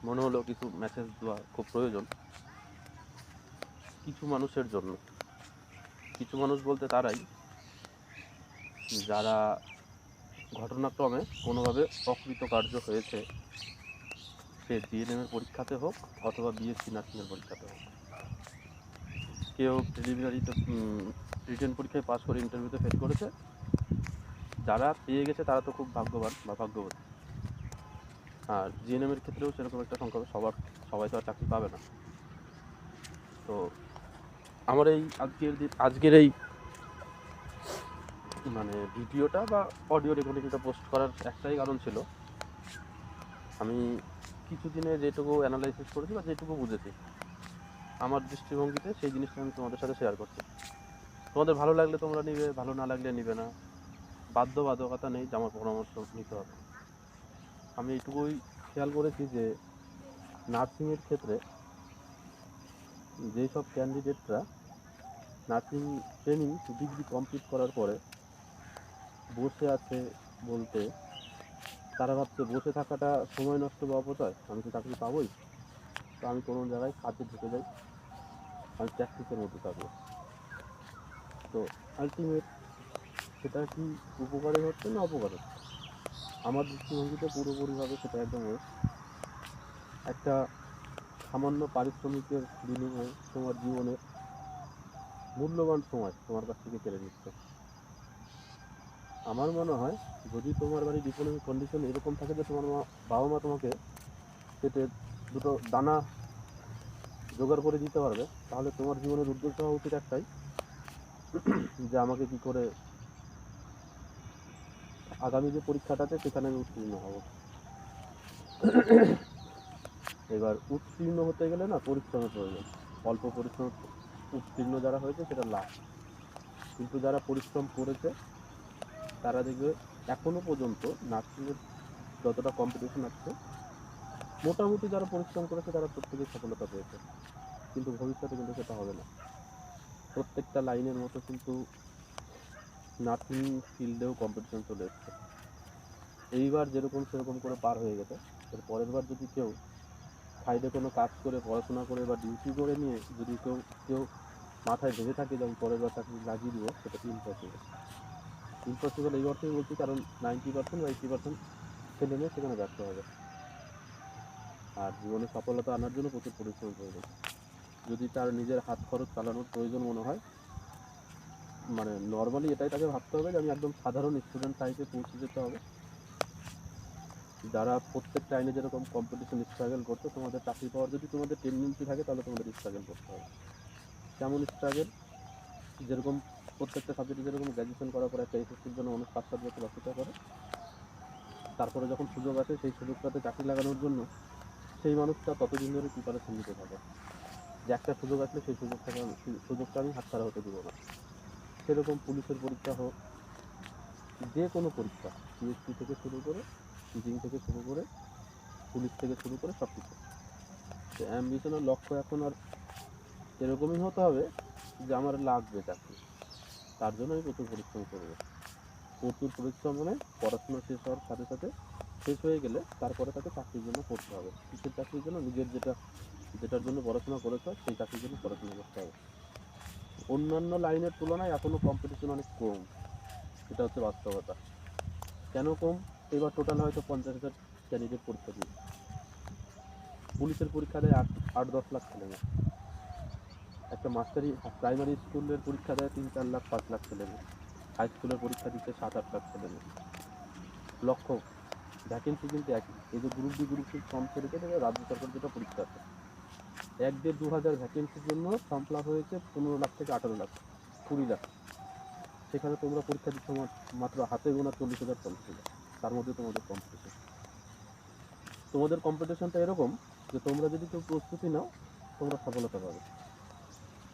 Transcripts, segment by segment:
মনে হলো কিছু মেসেজ দেওয়া খুব প্রয়োজন কিছু মানুষের জন্য। কিছু মানুষ বলতে তারাই যারা ঘটনাক্রমে কোনোভাবে অকৃতকার্য হয়েছে, সে জিএনএমের পরীক্ষাতে হোক অথবা বিএসসি নার্সিংয়ের পরীক্ষাতে হোক। কেউ প্রিলিমিনারিতে রিটেন পরীক্ষায় পাস করে ইন্টারভিউতে ফেল করেছে, যারা পেয়ে গেছে তারা তো খুব ভাগ্যবান বা ভাগ্যবতী। আর জিএনএমের ক্ষেত্রেও সেরকম একটা সংখ্যা সবাই তো আর চাকরি পাবে না। তো আমার এই আজকের এই ভিডিওটা বা অডিও রেকর্ডিংটা পোস্ট করার একটাই কারণ ছিল, আমি কিছুদিনে যেটুকু অ্যানালাইসিস করেছি বা যেটুকু বুঝেছি আমার দৃষ্টিভঙ্গিতে, সেই জিনিসটা আমি তোমাদের সাথে শেয়ার করছি। তোমাদের ভালো লাগলে তোমরা নিবে, ভালো না লাগলে নিবে না, বাধ্যবাধকতা নেই যে আমার পরামর্শ নিতে হবে। আমি এইটুকুই খেয়াল করেছি যে নার্সিংয়ের ক্ষেত্রে যেসব ক্যান্ডিডেটরা নার্সিং ট্রেনিং ডিগ্রি কমপ্লিট করার পরে বসে আছে বলতে, তারা ভাবছে বসে থাকাটা সময় নষ্ট বা অপচয়, আমি তো চাকরি পাবোই, তো আমি কোনো জায়গায় কাজে ঢুকে যাই, আমি প্র্যাকটিসের মধ্যে থাকবো। তো আলটিমেট সেটা কি উপকারে হচ্ছে না অপকারে? আমার দৃষ্টিভঙ্গিতে পুরোপুরিভাবে সেটা একদম একটা সামান্য পারিশ্রমিকের বিনিময়ে তোমার জীবনের মূল্যবান সময় তোমার কাছ থেকে কেড়ে নিচ্ছে। আমার মনে হয় যদি তোমার বাড়ির ইকোনমিক কন্ডিশন এরকম থাকে যে তোমার বাবা মা তোমাকে পেটে দুটো দানা জোগাড় করে দিতে পারবে, তাহলে তোমার জীবনের উদ্দেশ্য হওয়া উচিত একটাই, যে আমাকে কি করে আগামী যে পরীক্ষাটা আছে সেখানে আমি উত্তীর্ণ হব। এবার উত্তীর্ণ হতে গেলে না পরিশ্রমের প্রয়োজন। অল্প পরিশ্রম উত্তীর্ণ যারা হয়েছে সেটা লাভ, কিন্তু যারা পরিশ্রম করেছে তারা দেখবে এখনো পর্যন্ত নার্সিংয়ের যতটা কম্পিটিশন আছে, মোটামুটি যারা পরিশ্রম করেছে তারা প্রত্যেকেই সফলতা পেয়েছে। কিন্তু ভবিষ্যতে কিন্তু সেটা হবে না। প্রত্যেকটা লাইনের মতো কিন্তু নার্সিং ফিল্ডেও কম্পিটিশন চলে এসছে। এইবার যেরকম সেরকম করে পার হয়ে গেছে, এর পরের বার যদি কেউ সাইডে কোনো কাজ করে পড়াশোনা করে বা ডিউটি করে নিয়ে যদি কেউ মাথায় ভেবে থাকে যে আমি পরের বার চাকরি লাগিয়ে দিব, সেটা ইম্পসিবল এই অর্থেই বলছি, কারণ 90% বা 80% ছেলে মেয়ে সেখানে ব্যর্থ হবে। আর জীবনে সফলতা আনার জন্য প্রচুর পরিশ্রম প্রয়োজন। যদি তার নিজের হাত খরচ চালানোর প্রয়োজন মনে হয়, নর্মালি এটাই তাকে ভাবতে হবে যে আমি একদম সাধারণ স্টুডেন্ট টাইপে পৌঁছে যেতে হবে। যারা প্রত্যেকটা আইনে যেরকম কম্পিটিশন স্ট্রাগল করছে, তোমাদের চাকরি পাওয়ার যদি তোমাদের টেন্ডেন্সি থাকে তাহলে তোমাদের স্ট্রাগল করতে হবে। কেমন স্ট্রাগল? যেরকম প্রত্যেকটা সাবজেক্টে যেরকম গ্র্যাজুয়েশন করার পরে একটা এসএসসির জন্য মানুষ 5-7 বছর অপেক্ষা করে, তারপরে যখন সুযোগ আসে সেই সুযোগটাতে চাকরি লাগানোর জন্য সেই মানুষটা ততদিন ধরে প্রিপারেশন নিতে থাকে যে একটা সুযোগ আসলে সেই সুযোগটা আমি হাতছাড়া হতে দিব না। সেরকম পুলিশের পরীক্ষা হোক, যে কোনো পরীক্ষা, পিএসসি থেকে শুরু করে, টিচিং থেকে শুরু করে, পুলিশ থেকে শুরু করে সব কিছু, অ্যাম্বিশনের লক্ষ্য এখন আর এরকমই হতে হবে যে আমার লাগবে চাকরি, তার জন্য আমি প্রচুর পরিশ্রম করবো। প্রচুর পরিশ্রম মানে পড়াশোনা শেষ হওয়ার সাথে সাথে, শেষ হয়ে গেলে তারপরে তাকে চাকরির জন্য পড়তে হবে। কিসের চাকরির জন্য? নিজের যেটার জন্য পড়াশোনা করেছে সেই চাকরির জন্য পড়াশোনা করতে হবে। অন্যান্য লাইনের তুলনায় এখনো কম্পিটিশন অনেক কম, এটা হচ্ছে বাস্তবতা। কেন কম? এবার টোটাল হয়তো 50,000 ক্যান্ডিডেট পরীক্ষা দিয়েছে। পুলিশের পরীক্ষা দেয় 8-10 লাখ ছেলে মেয়ে। একটা প্রাইমারি স্কুলের পরীক্ষা দেয় 3-4 লাখ 5 লাখ ছেলে মেয়ে। হাই স্কুলের পরীক্ষা দিচ্ছে 7-8 লাখ ছেলে মেয়ে। লক্ষ্য ভ্যাকেন্সি কিন্তু একই। এই যে group D group C form ছেড়েছে, রাজ্য সরকার যেটা পরীক্ষা আছে, 1-1.5-2 হাজার ভ্যাকেন্সির জন্য ফর্ম ফিল আপ হয়েছে 15 লাখ থেকে 18 লাখ, 20 লাখ। সেখানে তোমরা পরীক্ষা দিচ্ছ মাত্র হাতে গোনা 40,000 50,000। তার মধ্যে তোমাদের কম্পিটিশনটা এরকম যে তোমরা যদি কেউ প্রস্তুতি নাও, তোমরা সফলতা পাবে।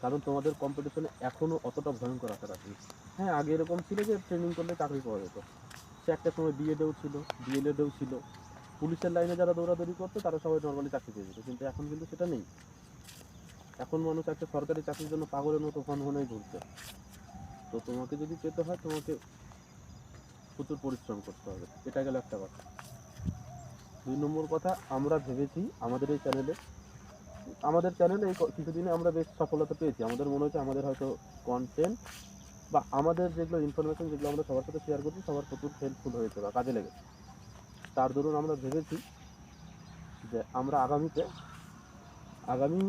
কারণ তোমাদের কম্পিটিশনে এখনো অতটা ভয়ঙ্কর আকার আসেনি। হ্যাঁ, আগে এরকম ছিল যে ট্রেনিং করলে চাকরি পাওয়া যেত, সে একটা সময় বিএডেও ছিল, ডিএলএডেও ছিল। পুলিশের লাইনে যারা দৌড়াদৌড়ি করতো তারা সবাই নর্মালি চাকরি পেয়ে যেত, কিন্তু এখন কিন্তু সেটা নেই। এখন মানুষ একটা সরকারি চাকরির জন্য পাগলের মতো হনহনাই ঘুরছে। তো তোমাকে যদি পেতে হয়, তোমাকে প্রচুর পরিশ্রম করতে হবে, এটা গেল একটা কথা। 2 নম্বর কথা, আমরা ভেবেছি আমাদের এই চ্যানেলে এই কিছুদিনে আমরা বেশ সফলতা পেয়েছি। আমাদের মনে হচ্ছে আমাদের হয়তো কন্টেন্ট বা আমাদের যেগুলো ইনফরমেশন যেগুলো আমরা সবার সাথে শেয়ার করছি সবার প্রচুর হেল্পফুল হয়েছে বা কাজে লেগেছে। তার দরুন আমরা ভেবেছি যে আমরা আগামী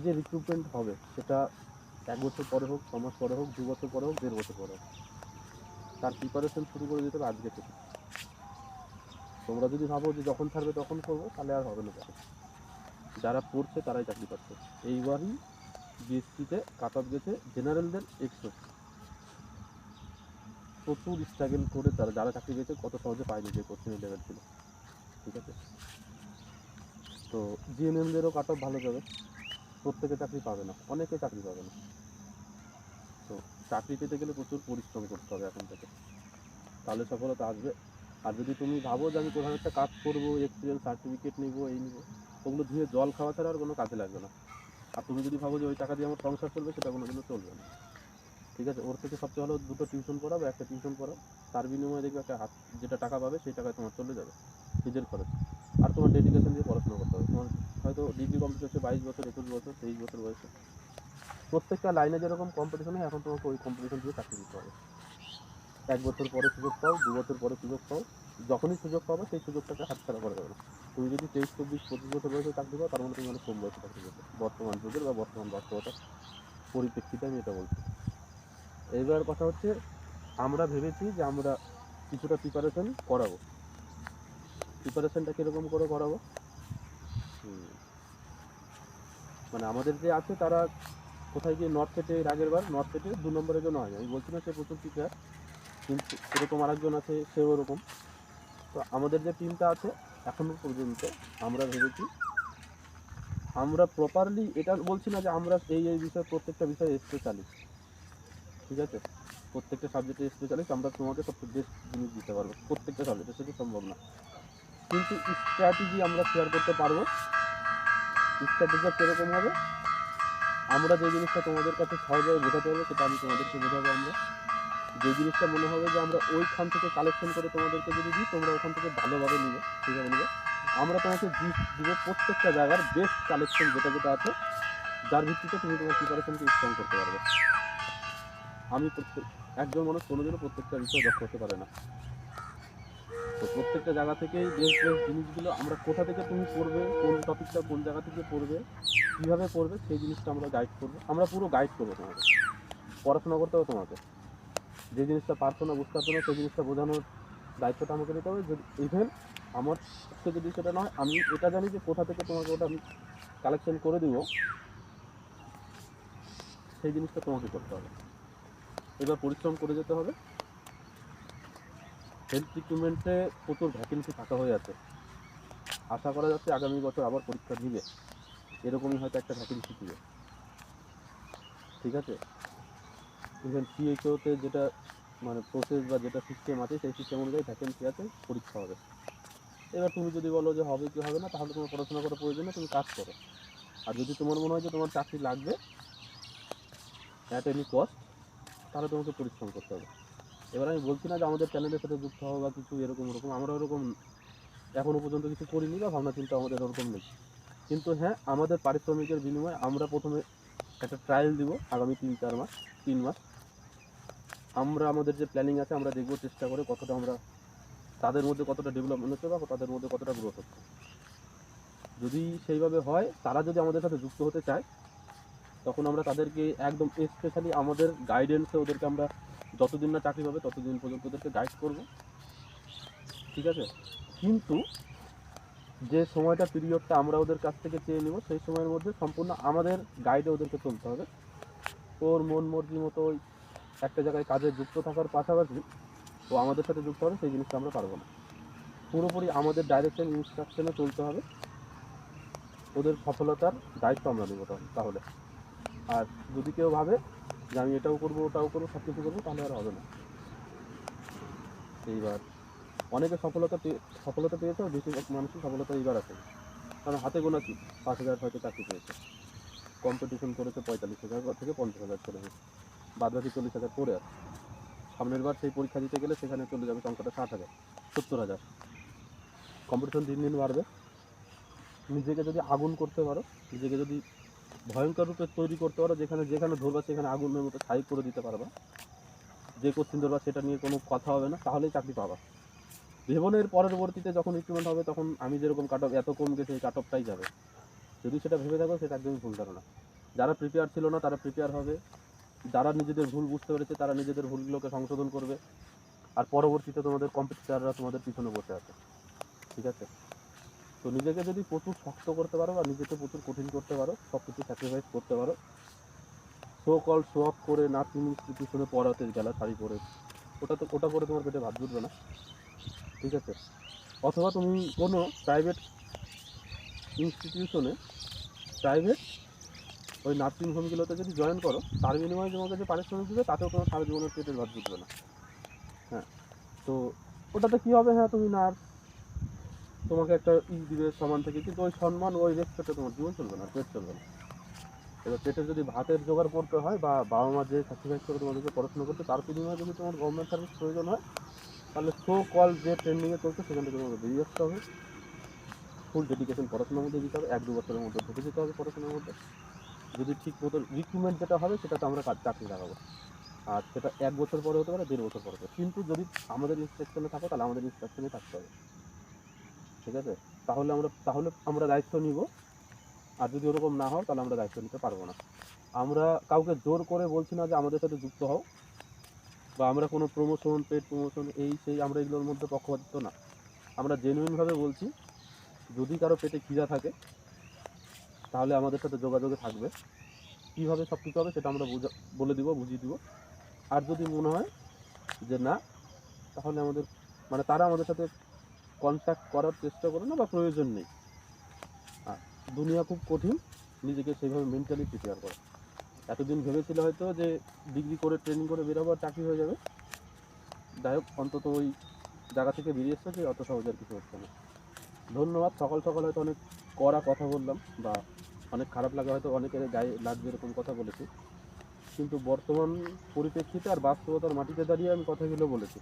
যে রিক্রুটমেন্ট হবে সেটা 1 বছর পরে হোক, 6 মাস পরে হোক, 2 বছর পরে হোক, 1.5 বছর পরে হোক, তার প্রিপারেশন শুরু করে দিতে হবে আজকে থেকে। তোমরা যদি ভাবো যে যখন ছাড়বে তখন করবো, তাহলে আর হবে না। যারা পড়ছে তারাই চাকরি পাচ্ছে। এইবারই বিএসসিতে কাট অফ গেছে জেনারেলদের 100, প্রচুর স্ট্রাগল করে যারা চাকরি পেয়েছে কত সহজে পায়নি, যে কোশ্চেনের লেভেল ছিল। ঠিক আছে, তো জিএনএমদেরও কাট অফ ভালো যাবে, প্রত্যেকে চাকরি পাবে না, অনেকে চাকরি পাবে না। তো চাকরি পেতে গেলে প্রচুর পরিশ্রম করতে হবে এখন থেকে, তাহলে সফলতা আসবে। আর যদি তুমি ভাবো যে আমি কোথাও একটা কাজ করবো, এক্সপিরিয়েন্স সার্টিফিকেট নিবো, এই নিবো, ওগুলো ধুয়ে জল খাওয়া ছাড়া আর কোনো কাজে লাগবে না। আর তুমি যদি ভাবো যে ওই টাকা দিয়ে আমার সংসার চলবে, সেটা কোনো দিনও চলবে না। ঠিক আছে, ওর থেকে সবচেয়ে ভালো 2টো টিউশন পড়াবে, একটা টিউশন পড়াও, তার বিনিময়ে দেখবে একটা যেটা টাকা পাবে সেই টাকায় তোমার চলে যাবে নিজের খরচ। আর তোমার ডেডিকেশন দিয়ে পড়াশোনা করতে হবে। তোমার হয়তো ডিগ্রি কমপ্লিট হচ্ছে 22 বছর, 21 বছর, 23 বছর বয়সে। প্রত্যেকটা লাইনে যেরকম কম্পিটিশন হয়, এখন তোমাকে ওই কম্পিটিশন দিয়ে চাকরি দিতে হবে। 1 বছর পরে সুযোগ পাও, 2 বছর পরে সুযোগ পাও, যখনই সুযোগ পাবে সেই সুযোগটাকে হাতছাড়া করা যাবে না। তুমি যদি 23, 24, 25 বছর বয়সে চাকরি পাও, তার মানে তুমি অনেক কম বয়সে চাকরি পেয়েছো, বর্তমান যুগের বা বর্তমান বাস্তবতার পরিপ্রেক্ষিতে আমি এটা বলছি। এইবার কথা হচ্ছে, আমরা ভেবেছি যে আমরা কিছুটা প্রিপারেশন করাবো। প্রিপারেশনটা কীরকম করে করাবো? মানে আমাদের যে আছে তারা কোথায় গিয়ে নর্থ সেটে, এর আগের বার নর্থ সেটে 2 নম্বরের জন্য হয়, আমি বলছি না সে প্রচুর প্রিপেয়ার, কিন্তু সেরকম আরেকজন আছে, সেও ওরকম। তো আমাদের যে টিমটা আছে এখনো পর্যন্ত আমরা ভেবেছি, আমরা প্রপারলি, এটা বলছি না যে আমরা এই বিষয়ে প্রত্যেকটা বিষয়ে স্পেশালিস্ট, ঠিক আছে, প্রত্যেকটা সাবজেক্টে স্পেশালিস্ট, আমরা তোমাকে সবচেয়ে বেস্ট জিনিস দিতে পারবো প্রত্যেকটা সাবজেক্টে, সেটা সম্ভব না। কিন্তু স্ট্র্যাটেজি আমরা শেয়ার করতে পারবো। স্ট্র্যাটেজিটা কীরকম হবে? আমরা যে জিনিসটা তোমাদের কাছে সহজভাবে বোঝাতে পারবো সেটা আমি তোমাদেরকে বোঝাবো। আমরা যে জিনিসটা মনে হবে যে আমরা ওইখান থেকে কালেকশন করে তোমাদেরকে যদি দিই, তোমরা ওখান থেকে ভালোভাবে নিবে, ঠিকভাবে নিবে। আমরা তোমাকে দিব প্রত্যেকটা জায়গার বেস্ট কালেকশন যেটা যেটা আছে, যার ভিত্তিতে তুমি তোমার প্রিপারেশনকে স্ট্রং করতে পারবে। একজন মানুষ কোনোদিনও প্রত্যেকটা বিষয়ে দক্ষ হতে পারে না। তো প্রত্যেকটা জায়গা থেকেই বেস্ট জিনিসগুলো আমরা, কোথা থেকে তুমি পড়বে, কোন টপিকটা কোন জায়গা থেকে পড়বে, কীভাবে পড়বে, সেই জিনিসটা আমরা গাইড করবো। আমরা পুরো গাইড করবো তোমাকে। পড়াশোনা করতে হবে তোমাকে, যে জিনিসটা পারছো না, বুঝতে পারছো না, সেই জিনিসটা বোঝানোর দায়িত্বটা আমাকে নিতে হবে। যদি ইভেন আমার পক্ষে যদি সেটা নয়, আমি এটা জানি যে কোথা থেকে তোমাকে ওটা আমি কালেকশন করে দিব, সেই জিনিসটা তোমাকে করতে হবে। এবার পরিশ্রম করে যেতে হবে। হেলথ রিক্রুটমেন্টে প্রচুর ভ্যাকেন্সি ফাঁকা হয়ে আছে, আশা করা যাচ্ছে আগামী বছর আবার পরীক্ষা দিবে, এরকমই হয়তো একটা ভ্যাকেন্সি দিবে। ঠিক আছে, ইভেন সিএইচওতে যেটা মানে প্রসেস বা যেটা সিস্টেম আছে, সেই সিস্টেম অনুযায়ী ভ্যাকেন্সি আছে, পরীক্ষা হবে। এবার তুমি যদি বলো যে হবে কি হবে না, তাহলে তোমার পড়াশোনা করার প্রয়োজন নেই, তুমি কাজ করো। আর যদি তোমার মনে হয় যে তোমার চাকরি লাগবে অ্যাট এনি কস্ট, তাহলে তোমাকে পরিশ্রম করতে হবে। এবার আমি বলছি না যে আমাদের চ্যানেলের সাথে যুক্ত হওয়া বা কিছু এরকম ওরকম, আমরা ওরকম এখনও পর্যন্ত কিছু করিনি বা ভাবনা চিন্তা আমাদের ওরকম নেই। কিন্তু হ্যাঁ, আমাদের পারিশ্রমিকের বিনিময়ে আমরা প্রথমে একটা ট্রায়াল দিব আগামী 3 মাস। আমরা আমাদের যে প্ল্যানিং আছে, আমরা দেখবো চেষ্টা করে কতটা আমরা তাদের মধ্যে কতটা ডেভেলপমেন্ট হচ্ছে বা তাদের মধ্যে কতটা গ্রোথ হচ্ছে। যদি সেইভাবে হয়, তারা যদি আমাদের সাথে যুক্ত হতে চায়, তখন আমরা তাদেরকে একদম স্পেশালি আমাদের গাইডেন্সে ওদেরকে আমরা যতদিন না চাকরি পাবে ততদিন পর্যন্ত ওদেরকে গাইড করব। ঠিক আছে, কিন্তু যে সময়টা পিরিয়ডটা আমরা ওদের কাছ থেকে চেয়ে নেব, সেই সময়ের মধ্যে সম্পূর্ণ আমাদের গাইডে ওদেরকে চলতে হবে। ওর মন মর্জি মতো ওই একটা জায়গায় কাজে যুক্ত থাকার পাশাপাশি ও আমাদের সাথে যুক্ত হবে, সেই জিনিসটা আমরা পারবো না। পুরোপুরি আমাদের ডাইরেকশন ইনস্ট্রাকশনে চলতে হবে, ওদের সফলতার দায়িত্ব আমরা নেব তাহলে। আর যদি কেউ ভাবে যে আমি এটাও করবো ওটাও করবো সব কিছু করবো, তাহলে আর হবে না। এইবার অনেকে সফলতা পেয়েছে, বেশিরভাগ মানুষই সফলতা এইবার আছে, কারণ হাতে গোনা কি 5,000 হয়তো চাকরি পেয়েছে, কম্পিটিশন করেছে 45,000 থেকে 50,000 চলে গেছে, বাদ বাকি 40,000 পড়ে আছে। সামনের বার সেই পরীক্ষা দিতে গেলে সেখানে চলে যাবে সংখ্যাটা 60,000, 70,000। কম্পিটিশন দিন দিন বাড়বে। নিজেকে যদি আগুন করতে পারো, নিজেকে যদি ভয়ঙ্কর রূপে তৈরি করতে পারো, যেখানে যেখানে ধরবা সেখানে আগুনের মতো ছাই করে দিতে পারবা, যে কোশ্চিন ধরবা সেটা নিয়ে কোনো কথা হবে না, তাহলেই চাকরি পাবা। ভেবনের পরবর্তীতে যখন রিক্রুটমেন্ট হবে তখন আমি যেরকম কাট অফ এত কম গেছে এই কাট অফটাই যাবে, যদি সেটা ভেবে থাকো সেটা একদমই ভুল ধারণা। যারা প্রিপেয়ার ছিল না তারা প্রিপেয়ার হবে, যারা নিজেদের ভুল বুঝতে পেরেছে তারা নিজেদের ভুলগুলোকে সংশোধন করবে, আর পরবর্তীতে তোমাদের কম্পিটিটাররা তোমাদের পিছনে বসে আছে। ঠিক আছে, তো নিজেকে যদি প্রচুর শক্ত করতে পারো বা নিজেকে প্রচুর কঠিন করতে পারো, সব কিছু স্যাক্রিফাইস করতে পারো, শো কল শো অফ করে নার্সিং ইনস্টিটিউশনে পড়াতে গেলা শাড়ি পরে, ওটা করে তোমার পেটে ভাত জুটবে না। ঠিক আছে, অথবা তুমি কোনো প্রাইভেট ইনস্টিটিউশনে, প্রাইভেট ওই নার্সিং হোমগুলোতে যদি জয়েন করো, তার বিনিময়ে তোমাকে যে পারিশ্রমিক দিবে তাতেও তোমার সারা জীবনের পেটের ভাত জুটবে না। হ্যাঁ, তো ওটাতে কী হবে, হ্যাঁ তুমি নার্স, তোমাকে একটা দিবে সমান থেকে, কিন্তু ওই সম্মান ওই রেসপেক্টে তোমার জীবন চলবে না, পেট চলবে না। এবার পেটের যদি ভাতের জোগাড় করতে হয় বা বাবা মা যে স্যাক্রিফাইস করে তোমাদেরকে পড়াশোনা করতে, তার বিনিময়ে যদি তোমার গভর্নমেন্ট সার্ভিস প্রয়োজন হয়, তাহলে শো কল যে ট্রেন্ডিংয়ে চলছে সেখান থেকে তোমাকে বেরিয়ে আসতে হবে, ফুল ডেডিকেশন পড়াশোনার মধ্যে দিতে হবে, 1-2 বছরের মধ্যে ঢুকে যেতে হবে পড়াশোনার মধ্যে। যদি ঠিক মতো রিক্রুটমেন্ট যেটা হবে সেটাতে আমরা চাকরি লাগাবো, আর সেটা 1 বছর পরে হতে পারে, 1.5 বছর পরে হতে পারে, কিন্তু যদি আমাদের ইন্সট্রাকশনে থাকো তাহলে আমাদের ইন্সট্রাকশনে থাকতে হবে। ঠিক আছে, তাহলে আমরা দায়িত্ব নিব, আর যদি ওরকম না হয় তাহলে আমরা দায়িত্ব নিতে পারবো না। আমরা কাউকে জোর করে বলছি না যে আমাদের সাথে যুক্ত হও, বা আমরা কোনো প্রমোশন, পেড প্রমোশন এই সেই আমরা এগুলোর মধ্যে পক্ষপাতিত্ব না। আমরা জেনুইনভাবে বলছি, যদি কারো পেটে খিদা থাকে তাহলে আমাদের সাথে যোগাযোগে থাকবে, কীভাবে সব কিছু হবে সেটা আমরা বলে দিব, বুঝিয়ে দিব। আর যদি মনে হয় যে না, তাহলে তারা আমাদের সাথে কন্ট্যাক্ট করার চেষ্টা করে না বা প্রয়োজন নেই। আর দুনিয়া খুব কঠিন, নিজেকে সেইভাবে মেন্টালি প্রিপেয়ার করো। এতদিন ভেবেছিল হয়তো যে ডিগ্রি করে ট্রেনিং করে বেরোবো আর চাকরি হয়ে যাবে, যাই হোক অন্তত ওই জায়গা থেকে বেরিয়ে এসছে যে অত সহজের কিছু হচ্ছে না। ধন্যবাদ। সকাল সকাল হয়তো অনেক কড়া কথা বললাম বা অনেক খারাপ লাগে, হয়তো অনেকের গায়ে লাগবে এরকম কথা বলেছি, কিন্তু বর্তমান পরিপ্রেক্ষিতে আর বাস্তবতার মাটিতে দাঁড়িয়ে আমি কথাগুলো বলেছি।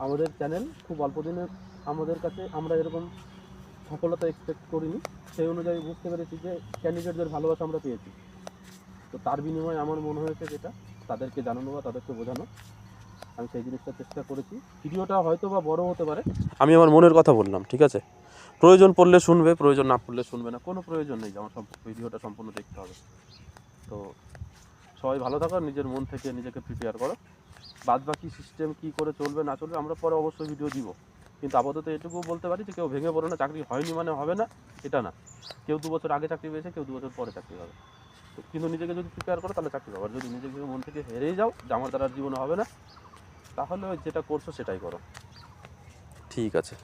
আমাদের চ্যানেল খুব অল্প দিনে আমাদের কাছে, আমরা এরকম সফলতা এক্সপেক্ট করিনি, সেই অনুযায়ী বুঝতে পেরেছি যে ক্যান্ডিডেটদের ভালোবাসা আমরা পেয়েছি। তো তার বিনিময়ে আমার মনে হয়েছে যেটা তাদেরকে জানানো বা তাদেরকে বোঝানো, আমি সেই জিনিসটা চেষ্টা করেছি। ভিডিওটা হয়তো বা বড় হতে পারে, আমি আমার মনের কথা বললাম। ঠিক আছে, প্রয়োজন পড়লে শুনবে, প্রয়োজন না পড়লে শুনবে না, কোনো প্রয়োজন নেই যে আমার ভিডিওটা সম্পূর্ণ দেখতে হবে। তো সবাই ভালো থাকো, নিজের মন থেকে নিজেকে প্রিপেয়ার করো। বাদ বাকি সিস্টেম কী করে চলবে না চলবে আমরা পরে অবশ্যই ভিডিও দিব, কিন্তু আপাতত এটুকু বলতে পারি যে কেউ ভেঙে পড়ো না, চাকরি হয়নি মানে হবে না এটা না। কেউ 2 বছর আগে চাকরি পেয়েছে, কেউ 2 বছর পরে চাকরি পাবে, কিন্তু নিজেকে যদি প্রিপেয়ার করো তাহলে চাকরি পাবো। আর যদি নিজেকে মন থেকে হেরেই যাও যে আমার দ্বারা জীবনে হবে না, তাহলে যেটা করছো সেটাই করো। ঠিক আছে।